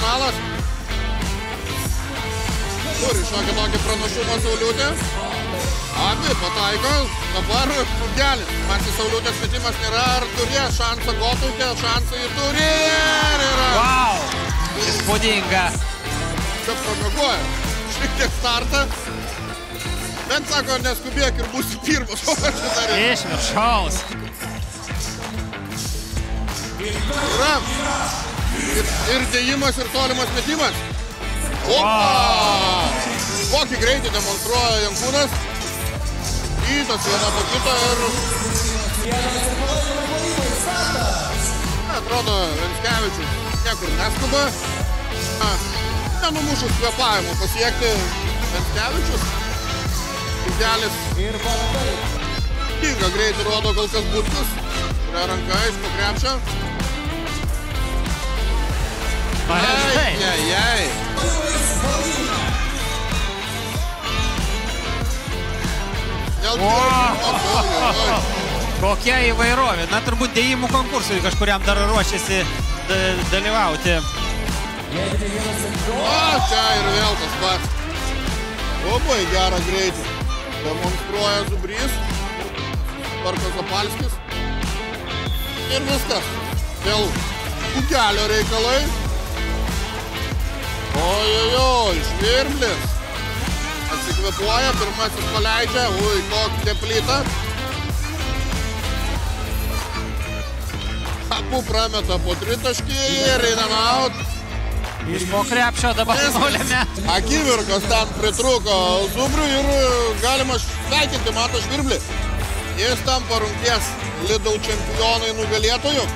finalas. Turi šiokį tokį pranašumą Sauliūtė. Abi pataiko. Dabar Rugelis. Matys Sauliūtės metimas nėra. Ar turės šansą Gotautė? Šansą jį turi. Ir yra. Wow! Įspūdinga. Čia promiegoja. Šiek tiek startą. Bent sako, neskubėk ir būsi pirmas. Iš viršaus. Yra. Ir dėjimas, ir tolimas metimas. Opa! Kokį greitį demonstruoja Jankūnas. Įtas viena po kito ir... Atrodo, Venckevičius niekur neskuba. Nenumušus kvėpavimo pasiekti Venckevičius. Rugelis. Tinga greitį rodo kol kas Butkus. Kuria ranka iš po krepšio. Ai. Kokia įvairovė. Na, turbūt dėjimų konkursui kažkuriam dar ruošiasi dalyvauti. O, čia ir vėl tas pats. Labai gerą greitį. Demonstruoja Zubrys. Parko Zapalskis. Ir viskas. Vėl Kukelio reikalai. Ojojoj, Žvirblis. Atsikvėpuoja, pirmasis paleidžia. Ui, kokį teplytą. Abu prameta po tritaškį ir in and out. Iš po krepšio dabar nulėmė. Akimirkos ten pritruko Zubriui ir galima sveikinti Matą Žvirblį. Jis tampa rungties Lidl čempionai nugalėtojų.